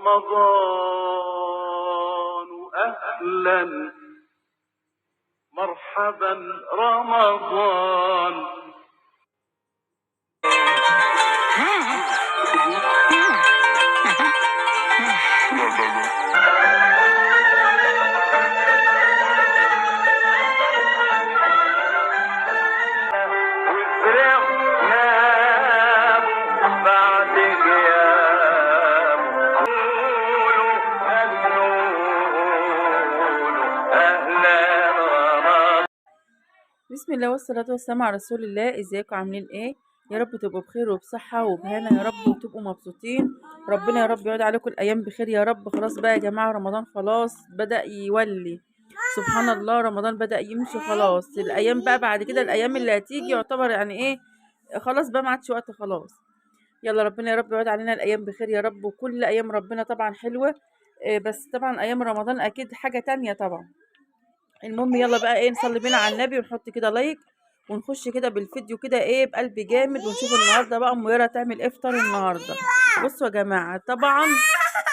رمضان أهلا مرحبا رمضان. بسم الله والصلاة والسلام على رسول الله. ازيكم عاملين ايه؟ يا رب تبقوا بخير وبصحة وبهنا يا رب، وتبقوا مبسوطين. ربنا يا رب يعود عليكم الايام بخير يا رب. خلاص بقى يا جماعة، رمضان خلاص بدأ يولي. سبحان الله، رمضان بدأ يمشي خلاص. الايام بقى بعد كده، الايام اللي هتيجي يعتبر يعني ايه، خلاص بقى ما عادش وقت خلاص. يلا ربنا يا رب يعود علينا الايام بخير يا رب. وكل ايام ربنا طبعا حلوة، بس طبعا ايام رمضان اكيد حاجة تانية طبعا. المهم يلا بقى ايه، نصلي بينا على النبي ونحط كده لايك، ونخش كده بالفيديو كده ايه بقلب جامد، ونشوف النهارده بقى ام يارا تعمل افطار النهارده. بصوا يا جماعه طبعا،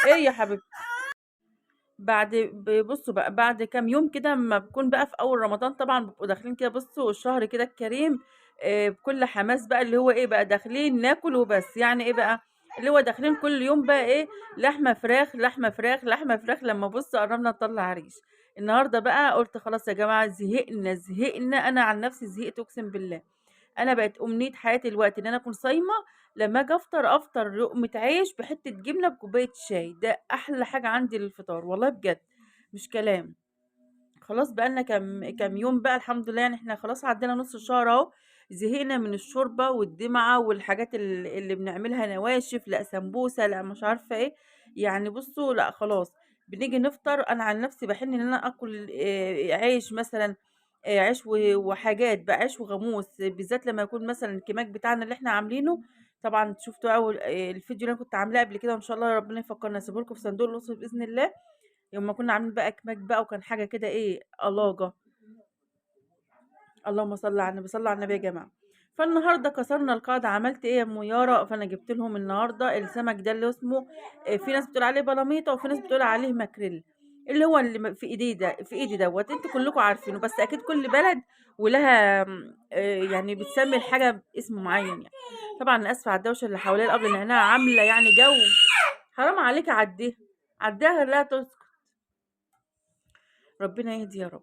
ايه يا حبيبتي، بصوا بقى بعد كام يوم كده اما بكون بقى في اول رمضان طبعا بيبقوا داخلين كده، بصوا الشهر كده الكريم، بكل حماس بقى، اللي هو ايه بقى داخلين ناكل وبس. يعني ايه بقى اللي هو داخلين كل يوم بقى ايه، لحمه فراخ لحمه فراخ لحمه فراخ. لما بصوا قربنا نطلع ريش النهارده بقى، قلت خلاص يا جماعه زهقنا زهقنا. انا عن نفسي زهقت اقسم بالله. انا بقت امنيه حياتي دلوقتي ان انا اكون صايمه، لما اجي افطر لقمه عيش بحته جبنه بكوبايه شاي. ده احلى حاجه عندي للفطار والله بجد، مش كلام. خلاص بقى لنا كام يوم بقى الحمد لله، يعني احنا خلاص عدينا نص الشهر اهو. زهقنا من الشوربه والدمعه والحاجات اللي بنعملها نواشف، لا سمبوسه لا مش عارفه ايه. يعني بصوا لا خلاص، بنيجي نفطر انا عن نفسي بحن ان انا اكل عيش مثلا، عيش وحاجات بقى، عيش وغموس بالذات لما يكون مثلا الكماك بتاعنا اللي احنا عاملينه. طبعا شفتوا اول الفيديو اللي انا كنت عاملاه قبل كده، وان شاء الله ربنا يفكرنا اسيبه لكم في صندوق الوصف باذن الله. يوم ما كنا عاملين بقى كماك بقى، وكان حاجه كده ايه الاجه. اللهم صل على النبي، صلوا على النبي يا جماعه. فالنهارده كسرنا القاعده، عملت ايه يا ام يارا؟ فانا جبت لهم النهارده السمك ده اللي اسمه في ناس بتقول عليه بلاميطه وفي ناس بتقول عليه ماكريل، اللي هو اللي في ايدي ده، في ايدي دوت. انتوا كلكم عارفينه، بس اكيد كل بلد ولها يعني بتسمي الحاجه باسم معين يعني. طبعا انا اسفه على الدوشه اللي حواليا الابله لانها عامله يعني جو. حرام عليك عديها، عديها لا تسكت. ربنا يهدي يا رب.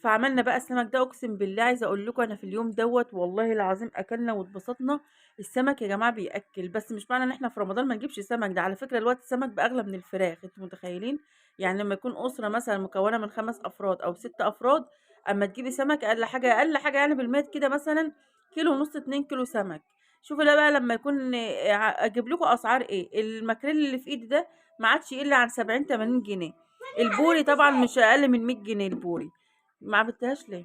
فعملنا بقى السمك ده، اقسم بالله عايزه اقول لكم انا في اليوم دوت والله العظيم اكلنا واتبسطنا. السمك يا جماعه بياكل، بس مش معنى ان احنا في رمضان ما نجيبش سمك. ده على فكره الوقت السمك باغلى من الفراخ، انتوا متخيلين؟ يعني لما يكون اسره مثلا مكونه من 5 افراد او 6 افراد، اما تجيبي سمك اقل حاجه اقل حاجه يعني بالميت كده مثلا كيلو ونص 2 كيلو سمك. شوفوا ده بقى لما يكون اجيب لكم اسعار ايه. الماكريل اللي في ايدي ده ما عادش يقل عن 70 80 جنيه. البوري طبعا مش اقل من 100 جنيه البوري. ما عملتهاش ليه؟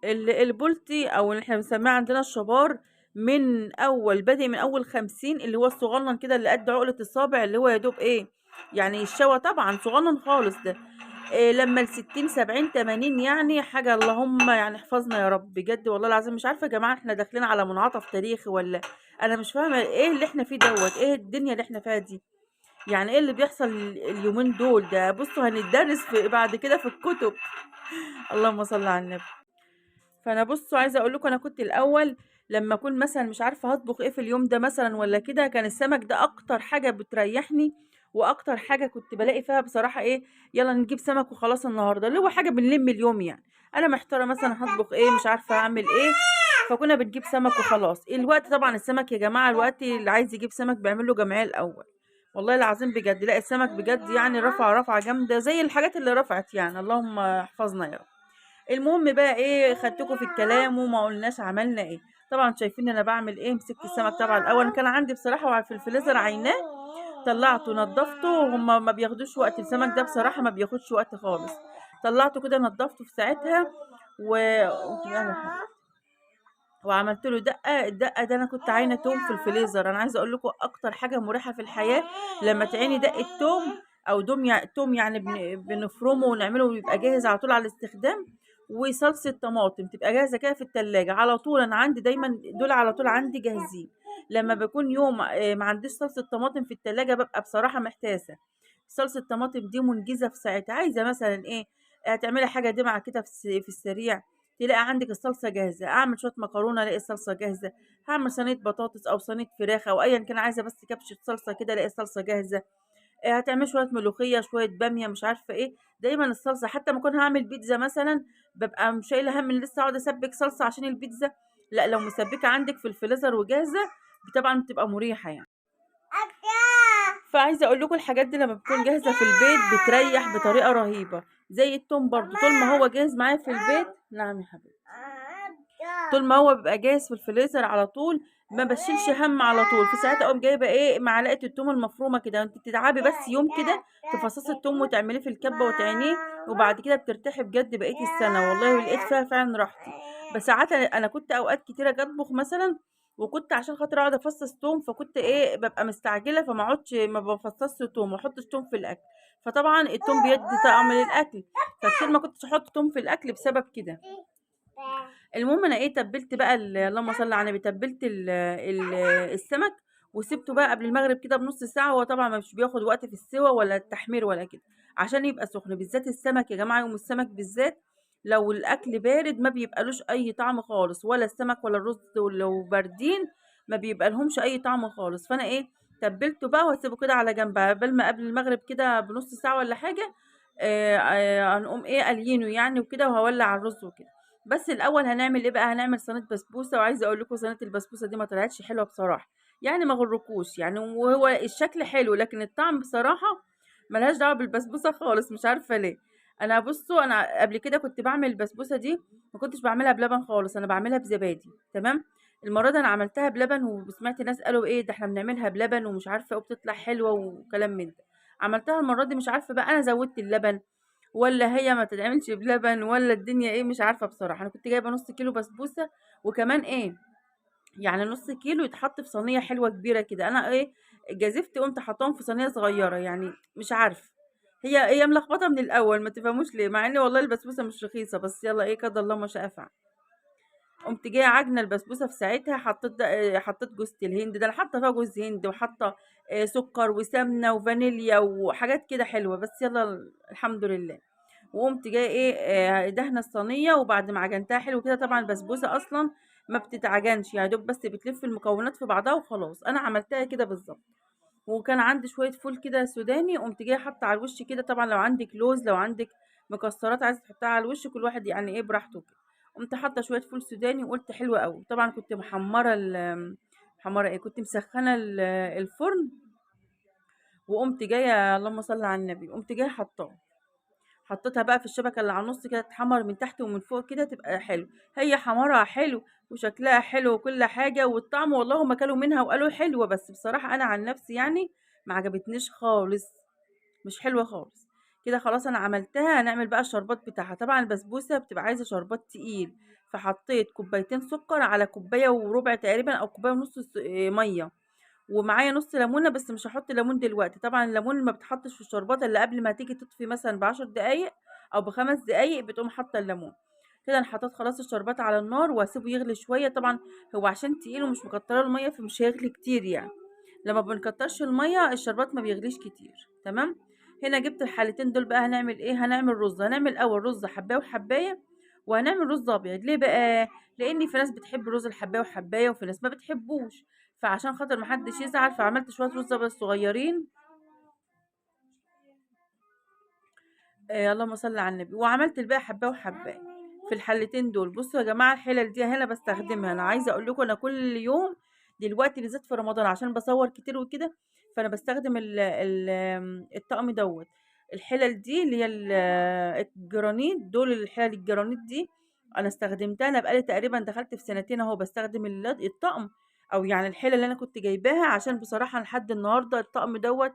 البولتي او اللي احنا بنسميه عندنا الشبار، من اول بادئ من اول 50، اللي هو الصغنن كده اللي قد عقلة الصابع، اللي هو يا دوب ايه يعني الشوا طبعا صغنن خالص ده. إيه لما ال60 70 80 يعني حاجة، اللهم يعني احفظنا يا رب بجد والله العظيم. مش عارفة يا جماعة احنا داخلين على منعطف تاريخي ولا؟ انا مش فاهمة ايه اللي احنا فيه دوت، ايه الدنيا اللي احنا فيها دي. يعني ايه اللي بيحصل اليومين دول ده؟ بصوا هندرس في بعد كده في الكتب. اللهم صل على النبي. فانا بصوا عايزه اقول لكم، انا كنت الاول لما اكون مثلا مش عارفه هطبخ ايه في اليوم ده مثلا ولا كده، كان السمك ده اكتر حاجه بتريحني، واكتر حاجه كنت بلاقي فيها بصراحه ايه، يلا نجيب سمك وخلاص النهارده، اللي هو حاجه بنلم اليوم يعني. انا محتاره مثلا هطبخ ايه، مش عارفه اعمل ايه، فكنا بنجيب سمك وخلاص. الوقت طبعا السمك يا جماعه، الوقت اللي عايز يجيب سمك بيعمل له جمعيه الاول. والله العظيم بجد، لا السمك بجد يعني رفعه جامده زي الحاجات اللي رفعت يعني. اللهم احفظنا يا رب. المهم بقى ايه، خدتكم في الكلام وما قلناش عملنا ايه. طبعا شايفين انا بعمل ايه، مسكت السمك طبعا الاول كان عندي بصراحه في الفريزر عيناه، طلعته نضفته. هما ما بياخدوش وقت، السمك ده بصراحه ما بياخدش وقت خالص. طلعته كده نضفته في ساعتها و وعملت له دقه. الدقه ده انا كنت عاينه توم في الفريزر. انا عايزه اقول لكم اكتر حاجه مريحه في الحياه لما تعيني دقه توم او توم يعني بنفرمه ونعمله ويبقى جاهز على طول على الاستخدام. وصلصه طماطم تبقى جاهزه كده في التلاجة على طول. انا عندي دايما دول على طول عندي جاهزين. لما بكون يوم ما عنديش صلصة طماطم في التلاجة ببقى بصراحة محتاسة. صلصة الطماطم دي منجزة في ساعتها. عايزة مثلا ايه، هتعملي حاجة دمعة كده في السريع، تلاقي عندك الصلصة جاهزة. اعمل شوية مكرونة الاقي الصلصة جاهزة. هعمل صينية بطاطس او صينية فراخ او ايا كان، عايزة بس كبشة صلصة كده الاقي الصلصة جاهزة. هتعملي شوية ملوخية، شوية بامية، مش عارفة إيه، دايمًا الصلصة. حتى أمّا أكون هاعمل بيتزا مثلًا، بابقى مش شايلة هَم إني لسه أقعد أسبِّك صلصة عشان البيتزا، لأ لو مسبِّكة عندِك في الفريزر وجاهزة طبعًا بتبقى مريحة يعني. فعايزة أقول لكم الحاجات دي لمّا بتكون جاهزة في البيت بتريّح بطريقة رهيبة. زي التوم برضه طول ما هو جاهز معايا في البيت. نعم يا حبيبتي. طول ما هو بيبقى جاهز في الفريزر على طول ما باشيلش هَم على طول. في ساعتها أقوم جايبة إيه، معلقة التوم المفرومة كده، أنتِ بتتعبي بس يوم كده تفصصي التوم وتعمليه في الكبة وتعينيه، وبعد كده بترتاحي بجد بقية السنة والله، ولقيت فيها فعلًا راحتي. بس ساعات أنا كنت أوقات كتيرة آجي أطبخ مثلًا، وكنت عشان خاطر أقعد أفصص توم، فكنت إيه، بابقى مستعجلة فما اقعدش ما بافصصش توم، ما احطش توم في الأكل، فطبعًا التوم بيدّي طعم للأكل، فكتير ما كنتش أحط توم في الأكل بسبب كده. المهم أنا إيه، تبّلت بقى اللهم صل على النبي، تبّلت السمك وسِبته بقى قبل المغرب كده بنُص ساعة. هو طبعًا مش بياخد وقت في السِوَى ولا التحمير ولا كده، عشان يبقى سُخن. بالذات السمك يا جماعة، يوم السمك بالذات لو الأكل بارد ما بيبقالوش أي طعم خالص، ولا السمك ولا الرز لو باردين ما بيبقى لهمش أي طعم خالص. فأنا إيه، تبّلته بقى وهاسيبه كده على جنب، عقبال ما قبل المغرب كده بنُص ساعة والّا حاجة هنقوم إيه، قاليينه يعني وكده، وهاولّع الرز وكده. بس الأول هنعمل إيه بقى، هنعمل صينية بسبوسة. وعايزة أقول لكم صينية البسبوسة دي ما طلعتش حلوة بصراحة، يعني ما اغركوش يعني، وهو الشكل حلو لكن الطعم بصراحة ما لهاش دعوة بالبسبوسة خالص، مش عارفة ليه. أنا بُصّوا، أنا قبل كده كنت باعمل البسبوسة دي ما كنتش باعملها بلبن خالص، أنا باعملها بزبادي، تمام. المرة دي أنا عملتها بلبن، وسمعت ناس قالوا إيه ده إحنا بنعملها بلبن ومش عارفة إيه وبتطلع حلوة وكلام من ده. عملتها المرة دي مش عارفة بقى أنا زوّدت اللبن والّا هي ما تتعملش بلبن والّا الدنيا إيه، مش عارفة بصراحة. أنا كنت جايبة نُص كيلو بسبوسة، وكمان إيه، يعني نُص كيلو يتحط في صينية حلوة كبيرة كده. أنا إيه، جازفت قُمت حاطاهم في صينية صغيرة، يعني مش عارفة، هي ملخبطة من الأول ما تفهموش ليه، مع إن والله البسبوسة مش رخيصة، بس يالّا إيه، قدر الله ما شاء فعل. قُمت جاية عاجنة البسبوسة في ساعتها، حطيت حطيت جوزة الهند، ده أنا حاطة فيها جوز هند وحاطة سكر وسمنة وفانيليا وحاجات كده حلوة، بس يالّا الحمد لله. وقُمت جاية إيه، دهنة الصينية، وبعد ما عجنتها حلو كده، طبعًا البسبوسة أصلًا ما بتتعجنش، يا دوب بس بتلِف المكونات في بعضها وخلاص. أنا عملتها كده بالضبط. وكان عندي شوية فول كده سوداني، قُمت جاية حاطة على الوش كده، طبعًا لو عندِك لوز، لو عندِك مكسرات عايزة تحطيها على الوش، كل واحد يعني إيه براحته كده. قُمت حاطة شوية فول سوداني وقُلت حلو أوي. طبعًا كنت محمّرة محمّرة إيه، كنت مسخّنة الفرن، وقُمت جاية اللهم صل على النبي، قُمت جاية حاطاه. حطيتها بقى في الشبكة اللي على النُص كده تتحمّر من تحت ومن فوق كده تبقى حلو. هي حمارها حلو وشكلها حلو وكل حاجة، والطعم والله هُم كلوا منها وقالوا حلوة، بس بصراحة أنا عن نفسي يعني ما عجبتنيش خالص، مش حلوة خالص. كده خلاص أنا عملتها. هنعمل بقى الشربات بتاعها. طبعًا البسبوسة بتبقى عايزة شربات تقيل، فحطيت كوبايتين سكر على كوباية وربع تقريبًا أو كوباية ونُص مَيّة، ومعايا نُص ليمونة، بس مش هاحط ليمون دلوقتي. طبعًا الليمون ما بيتحطش في الشربات إلا قبل ما تيجي تطفي مثلًا ب10 دقايق أو ب5 دقايق بتقوم حاطة الليمون. كده أنا حطيت خلاص الشربات على النار وهاسيبه يغلي شوية. طبعًا هو عشان تقيل ومش مكترة له المَيّة فمش هيغلي كتير يعني، لمّا بنكترش المَيّة الشربات ما بيغليش كتير، تمام. هنا جبت الحلتين دول بقى، هنعمل إيه، هنعمل رُز. هنعمل الأول رُز حبّاية وحبّاية، وهنعمل رُز أبيض. ليه بقى؟ لإن في ناس بتحب الرُز الحبّاية وحبّاية وفي ناس ما بتحبوش، فعشان خاطر ما حدش يزعل فعملت شوية رز أبيض صغيّرين. اللهم صل على النبي. وعملت الباقي حبّاية وحبّاية في الحلتين دول. بصوا يا جماعة الحِلَل دي هنا باستخدمها. أنا عايزة أقول لكم أنا كل يوم دلوقتي بالذات في رمضان عشان باصوّر كتير وكده، فأنا باستخدم الطقم دوّة. الحِلَل دي اللي هي الجرانيت دول، الحِلَل الجرانيت دي أنا استخدمتها. أنا بقى لي تقريبًا دخلت في سنتين أهو باستخدم الطقم، أو يعني الحِلَل اللي أنا كنت جايباها، عشان بصراحة لحد النهارده الطقم دوّة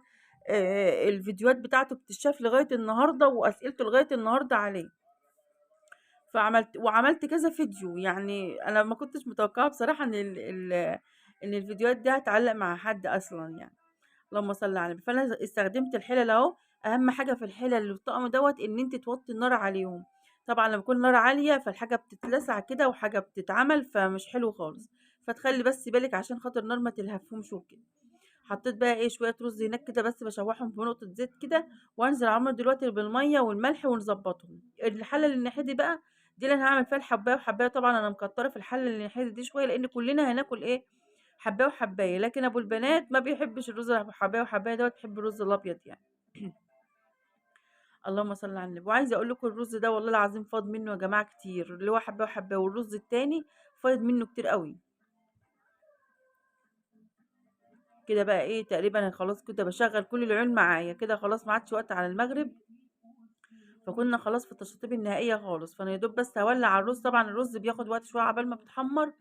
الفيديوهات بتاعته بتتشاف لغاية النهارده وأسئلته لغاية النهارده عليه. وعملت كذا فيديو، يعني أنا ما كنتش متوقعة بصراحة إن الفيديوهات دي هتعلّق مع حد أصلًا يعني. اللهم صل على النبي. فأنا استخدمت الحِلَل أهو. أهم حاجة في الحِلَل اللي في الطقم دوّة إن أنتِ توطّي النار عليهم. طبعًا لمّا يكون النار عالية فالحاجة بتتلسع كده وحاجة بتتعمل فمش حلو خالص. فتخلي بس بالك عشان خاطر النار ما تلهفهمش وكده. حطيت بقى ايه شويه رز هناك كده، بس بشوحهم في نقطه زيت كده، وانزل اعمل دلوقتي بالميه والملح ونظبطهم. الحله اللي ناحيتي بقى دي اللي انا هعمل فيها الحبايه وحبايه. طبعا انا مكتره في الحله اللي ناحيتي دي شويه، لان كلنا هناكل ايه حبايه وحبايه، لكن ابو البنات ما بيحبش الرز حبايه وحبايه دوت، بيحب الرز الابيض يعني. اللهم صل على النبي. وعايزه اقول لكم الرز ده والله العظيم فاض منه يا جماعه كتير، اللي هو حبايه وحبايه، والرز التاني فاض منه كتير قوي. كده بقى ايه تقريبا خلاص كده بشغل كل العيون معايا كده، خلاص ما عادش وقت على المغرب، فكنا خلاص في التشطيب النهائيه خالص. فانا يا دوب بس هولع على الرز. طبعا الرز بياخد وقت شويه عبال ما بتحمر،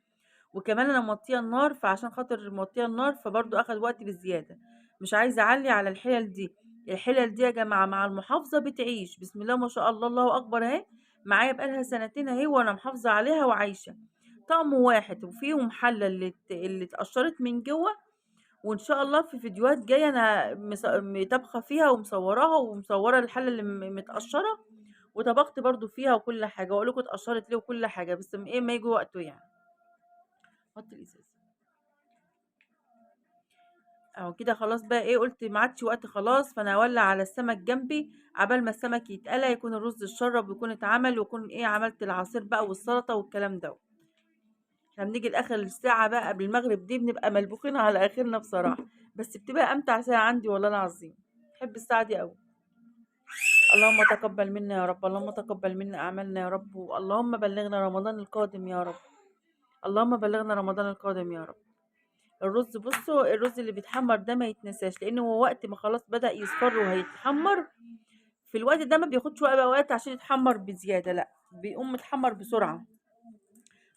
وكمان انا موطيه النار، فعشان خاطر موطيه النار فبرضو اخد وقت بزياده. مش عايزه اعلي على الحلل دي. الحلل دي يا جماعه مع المحافظه بتعيش بسم الله ما شاء الله، الله اكبر اهي. معايا بقالها سنتين اهي وانا محافظه عليها وعايشه. طقم واحد وفيهم حله اللي اتقشرت من جوه. وان شاء الله في فيديوهات جايه انا طابخه فيها ومصوراها، ومصوره الحله اللي متقشره، وطبخت برضو فيها وكل حاجه، واقول لكم اتقشرت ليه وكل حاجه، بس ايه ما يجي وقته يعني. حط الازازه اهو كده خلاص بقى ايه، قلت ما عادش وقت خلاص، فانا هولع على السمك جنبي عبال ما السمك يتقلى، يكون الرز اتشرب ويكون اتعمل، ويكون ايه عملت العصير بقى والسلطه والكلام ده. احنا بنيجي لاخر الساعه بقى قبل المغرب دي بنبقى ملبوخين على اخرنا بصراحه، بس بتبقى امتع ساعه عندي والله العظيم. بحب الساعه دي قوي. اللهم تقبل منا يا رب، اللهم تقبل منا اعمالنا يا رب، اللهم بلغنا رمضان القادم يا رب. اللهم بلغنا رمضان القادم يا رب. الرز بصوا الرز اللي بيتحمر ده ما يتنساش، لانه هو وقت ما خلاص بدأ يصفر وهيتحمر، في الوقت ده ما بياخدش وقت عشان يتحمر بزيادة، لا بيقوم متحمر بسرعة.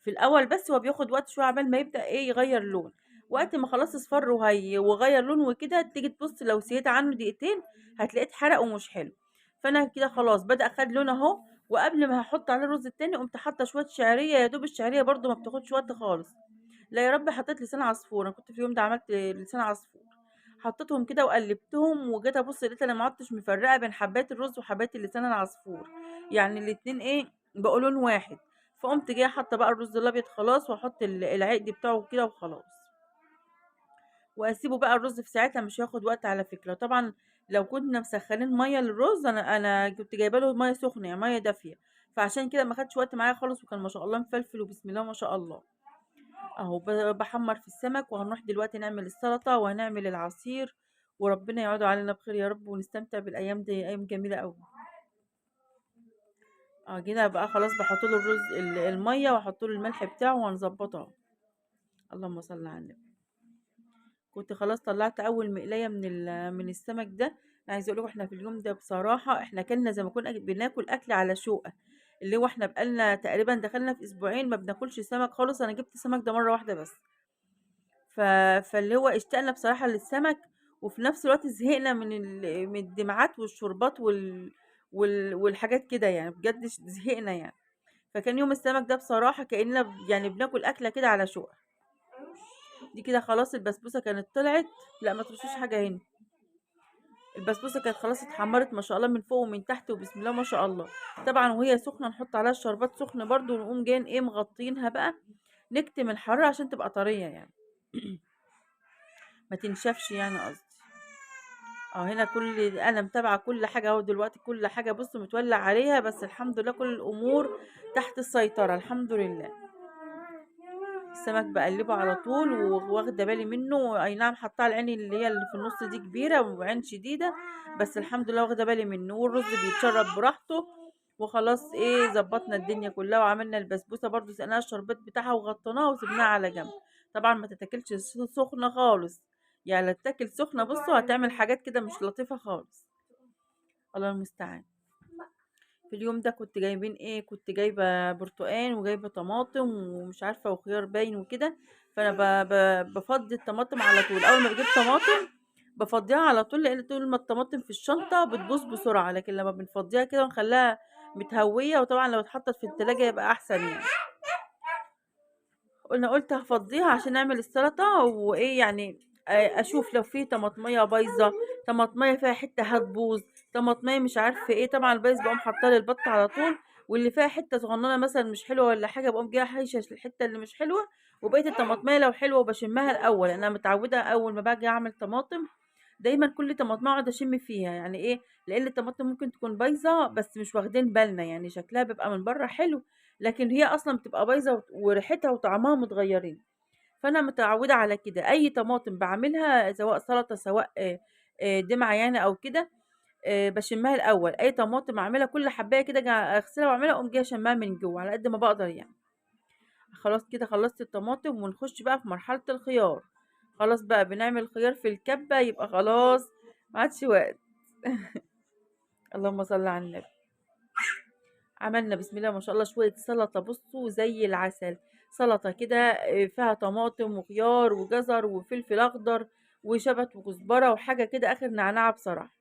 في الاول بس هو بياخد وقت شويه عبال ما يبدا ايه يغير لون. وقت ما خلاص اصفر وغير لون وكده، تيجي تبص لو سيت عنه دقيقتين هتلاقيه اتحرق ومش حلو. فانا كده خلاص بدا خد لون اهو. وقبل ما هحط عليه الرز التاني قمت حاطه شويه شعريه، يا دوب الشعريه برضو ما بتاخدش وقت خالص. لا يا رب حطيت لسان عصفور، انا كنت في اليوم ده عملت لسان عصفور. حطيتهم كده وقلبتهم، وجيت ابص لقيت انا ما عدتش مفرقه بين حبات الرز وحبات اللسان العصفور، يعني الاتنين ايه بقوا لون واحد. فقمت جايه حاطه بقى الرز الابيض خلاص، واحط العقد بتاعه كده وخلاص، واسيبه بقى الرز في ساعتها مش هياخد وقت على فكره. طبعا لو كنا مسخنين ميه للرز، انا كنت جايبه له ميه سخنه يعني ميه دافيه، فعشان كده ما خدش وقت معايا خالص، وكان ما شاء الله مفلفل وبسم الله ما شاء الله. اهو بحمر في السمك، وهنروح دلوقتي نعمل السلطه وهنعمل العصير، وربنا يعود علينا بخير يا رب، ونستمتع بالايام دي، ايام جميله قوي. اه كده بقى خلاص بحط له الرز الميه، واحط له الملح بتاعه وهنظبطه اهو. اللهم صل على النبي. كنت خلاص طلعت اول مقلايه من السمك ده. انا عايزه اقول لكم احنا في اليوم ده بصراحه احنا كلنا زي ما كنا بناكل اكل على شوقه، اللي هو احنا بقالنا تقريبا دخلنا في اسبوعين ما بناكلش سمك خالص. انا جبت سمك ده مره واحده بس. ف... فاللي هو اشتقنا بصراحه للسمك، وفي نفس الوقت زهقنا من الدمعات والشربات والحاجات كده يعني، بجد زهقنا يعني. فكان يوم السمك ده بصراحه كاننا يعني بناكل اكله كده على شوقه. دي كده خلاص البسبوسه كانت طلعت. لا ما ترشوش حاجه هنا. البسبوسه كانت خلاص اتحمرت ما شاء الله من فوق ومن تحت وبسم الله ما شاء الله. طبعا وهي سخنه نحط عليها الشربات سخن برضو، ونقوم جايين ايه مغطينها بقى، نكتم الحراره عشان تبقى طريه يعني. ما تنشفش يعني قصدي. هنا كل انا متابعه كل حاجه اهو دلوقتي، كل حاجه بصوا متولع عليها، بس الحمد لله كل الامور تحت السيطره الحمد لله. السمك بقلبه على طول واخده بالي منه، اي نعم حطها العين اللي هي اللي في النص دي كبيره وعين شديده، بس الحمد لله واخده بالي منه، والرز بيتشرب براحته. وخلاص ايه ظبطنا الدنيا كلها، وعملنا البسبوسه برضو سقناها الشربات بتاعها وغطيناها وسبناها على جنب. طبعا ما تتاكلش سخنه خالص، يعني لا تاكل سخنه بصوا هتعمل حاجات كده مش لطيفه خالص. الله المستعان. في اليوم ده كنت جايبين ايه، كنت جايبه برتقان وجايبه طماطم ومش عارفه وخيار باين وكده. فانا بفضي الطماطم على طول، اول ما بجيب طماطم بفضيها على طول، لان طول ما الطماطم في الشنطه بتبوظ بسرعه، لكن لما بنفضيها كده ونخليها متهويه، وطبعا لو اتحطت في التلاجة يبقى احسن يعني. قلت هفضيها عشان اعمل السلطه وايه يعني، اشوف لو في طماطميه بايظه، طماطميه فيها حته هتبوظ، طماطميه مش عارفه ايه. طبعا البايظ بقوم حاطاه للبط على طول، واللي فيها حتة صغننة مثلًا مش حلوة والّا حاجة، باقوم جاية حايشة الحتة اللي مش حلوة، وبقية الطماطماية لو حلوة وباشمّها الأول، لأن أنا متعودة أول ما باجي أعمل طماطم دايمًا كل طماطماية أقعد أشم فيها، يعني إيه، لأن الطماطم ممكن تكون بايظة بس مش واخدين بالنا، يعني شكلها بيبقى من برّه حلو، لكن هي أصلًا بتبقى بايظة وريحتها وطعمها متغيّرين. فأنا متعودة على كده، أي طماطم باعملها سواء سلطة سواء دمعة يعني أو كده، باشمّها الأول، أي طماطم أعملها كل حباية كده آجي أغسلها وأعملها أقوم جاية شامّاها من جوّه على قد ما باقدر يعني. خلاص كده خلّصت الطماطم ونخش بقى في مرحلة الخيار، خلاص بقى بنعمل خيار في الكبة يبقى خلاص ما عادش وقت. اللهم صل على النبي. عملنا بسم الله ما شاء الله شوية سلطة بصوا زي العسل، سلطة كده فيها طماطم وخيار وجزر وفلفل أخضر وشبت وكزبرة وحاجة كده آخر نعناع بصراحة.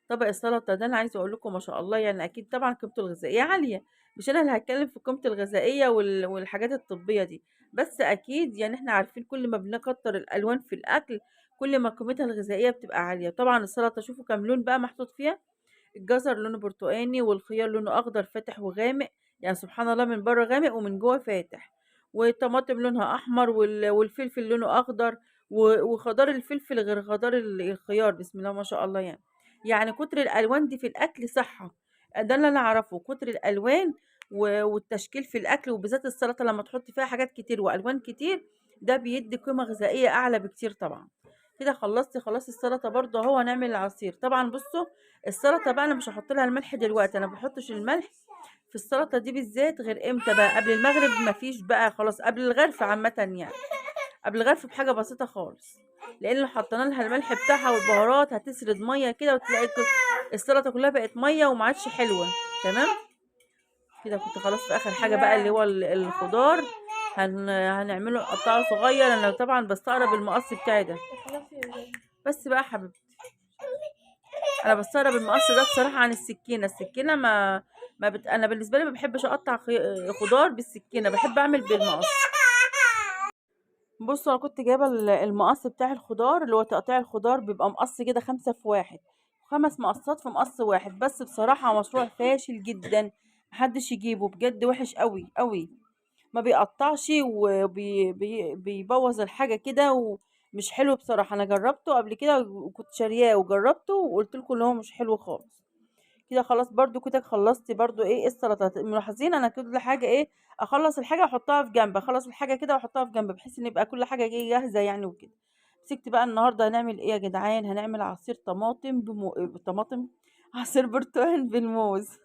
طبق السلطة ده أنا عايزة أقول لكم ما شاء الله يعني أكيد طبعًا قيمته الغذائية عالية، مش أنا اللي هاتكلم في قيمته الغذائية والحاجات الطبية دي، بس أكيد يعني إحنا عارفين كل ما بنكتر الألوان في الأكل كل ما قيمتها الغذائية بتبقى عالية. طبعًا السلطة شوفوا كام لون بقى محطوط فيها، الجزر لونه برتقاني والخيار لونه أخضر فاتح وغامق، يعني سبحان الله من برّه غامق ومن جوّه فاتح، والطماطم لونها أحمر والفلفل لونه أخضر وخضار الفلفل غير خضار الخيار بسم الله ما شاء الله يعني. يعني كتر الألوان دي في الأكل صحّة، ده اللي أنا أعرفه، كتر الألوان والتشكيل في الأكل وبالذات السلطة لمّا تحطّي فيها حاجات كتير وألوان كتير، ده بيدّي قيمة غذائية أعلى بكتير طبعًا. كده خلّصتِ خلاص السلطة برضه أهو هنعمل العصير، طبعًا بُصّوا السلطة بقى أنا مش هاحط لها الملح دلوقتي، أنا ما باحطش الملح في السلطة دي بالذات غير إمتى بقى، قبل المغرب ما فيش بقى خلاص، قبل الغرف عامةً يعني، قبل الغرف بحاجة بسيطة خالص، لإن لو حطينا لها الملح بتاعها والبهارات هتسرد مَيّة كده وتلاقي السلطة كلها بقت مَيّة وما عادش حلوة، تمام. كده كنت خلاص في آخر حاجة بقى اللي هو الخضار هنعمله نقطّعه صغير، أنا طبعًا باستغرب المقص بتاعي ده. بس بقى يا حبيبتي أنا باستغرب المقص ده بصراحة عن السكينة، السكينة أنا بالنسبة لي ما باحبش أقطّع خضار بالسكينة، باحب أعمل بالمقص. بُصّوا أنا كنت جايبة المقص بتاع الخضار اللي هو تقطيع الخضار بيبقى مقص كده 5 في 1، 5 مقصات في مقص واحد، بس بصراحة مشروع فاشل جدًا، ما حدش يجيبه بجد وِحِش أوي، أوي. ما بيقطّعش بيبوّظ الحاجة كده ومش حلو بصراحة، أنا جرّبته قبل كده وكنت شارياه وجرّبته وقُلت لكم إن هو مش حلو خالص. كده خلاص برضه كده خلّصت برضه إيه السلطات، ملاحظين أنا كل حاجة إيه، أخلّص الحاجة أحطها في جنب، أخلّص الحاجة كده وأحطها في جنب، بحيث إن يبقى كل حاجة جاهزة يعني وكده. مسكت بقى النهارده هنعمل إيه يا جدعان، هنعمل عصير طماطم طماطم عصير برتقان بالموز.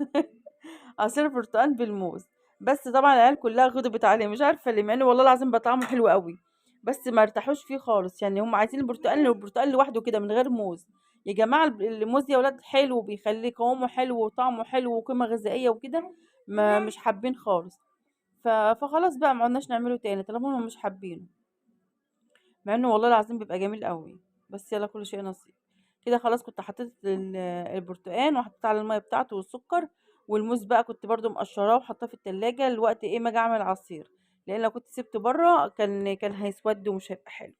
عصير برتقان بالموز، بس طبعًا العيال كلّها غضبت عليه مش عارفة ليه، مع إنه والله العظيم بقى طعمه حلو أوي، بس ما ارتاحوش فيه خالص، يعني هُم عايزين البرتقال لوحده كده من غير موز. يا جماعة الموز يا ولاد حلو وبيخلّي قوامه حلو وطعمه حلو وقيمة غذائية وكده، ما مش حابين خالص. فخلاص بقى ما عدناش نعمله تاني طالما هُم مش حابينه، مع إنه والله العظيم بيبقى جميل أوي، بس يالّا كل شيء نصيب. كده خلاص كنت حطيت البرتقان وحطيت عليه المَيّة بتاعته والسكر، والموز بقى كنت برضه مقشراه وحاطاه في التلاجة لوقت إيه ما آجي أعمل عصير، لإن لو كنت سِبته برّه كان هيسوَد ومش هيبقى حلو.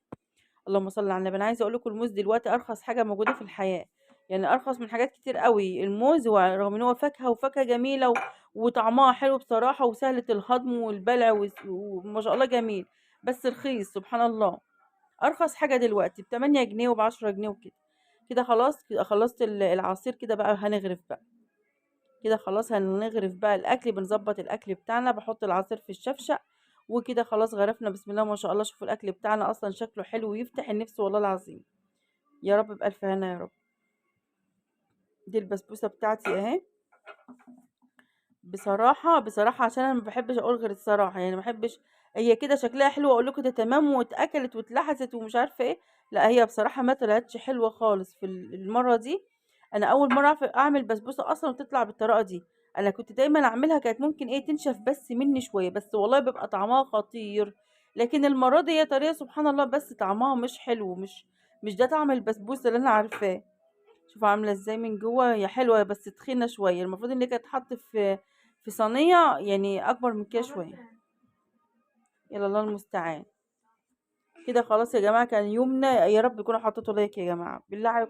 اللهم صل على النبي. أنا عايزة أقول لكم الموز دلوقتي أرخص حاجة موجودة في الحياة، يعني أرخص من حاجات كتير أوي الموز، رغم إن هو فاكهة وفاكهة جميلة وطعمها حلو بصراحة وسهلة الهضم والبلع وما شاء الله جميل، بس رخيص سبحان الله. أرخص حاجة دلوقتي ب8 جنيه وب10 جنيه وكده. كده خلاص كده خلّصت العصير كده بقى هنغرف بقى، كده خلاص هنغرف بقى الأكل، بنضبّط الأكل بتاعنا، باحط العصير في الشفشق، وكده خلاص غرفنا بسم الله ما شاء الله. شوفوا الأكل بتاعنا أصلًا شكله حلو ويفتح النِفس والله العظيم. يا رب بألف هنا يا رب. دي البسبوسة بتاعتي أهي. بصراحة عشان أنا ما باحبش أقول غير الصراحة، يعني ما باحبش هي كده شكلها حلو أقول لكم ده تمام واتأكلت واتلحست ومش عارفة إيه، لأ هي بصراحة ما طلعتش حلوة خالص في المرّة دي. أنا أول مرّة أعمل بسبوسة أصلًا وتطلع بالطريقة دي، أنا كنت دايمًا أعملها كانت ممكن إيه تنشف بس منّي شوية، بس والله بيبقى طعمها خطير، لكن المرّة دي هي طريقة سبحان الله بس طعمها مش حلو، مش ده طعم البسبوسة اللي أنا عارفاه. شوفوا عاملة إزاي من جوّه، هي حلوة بس تخينة شوية، المفروض إن هي كانت تتحط في صينية يعني أكبر من كده شوية. يالّا الله المستعان. كده خلاص يا جماعة كان يومنا، يا رب تكونوا حطيتوا لايك يا جماعة، بالله عليكم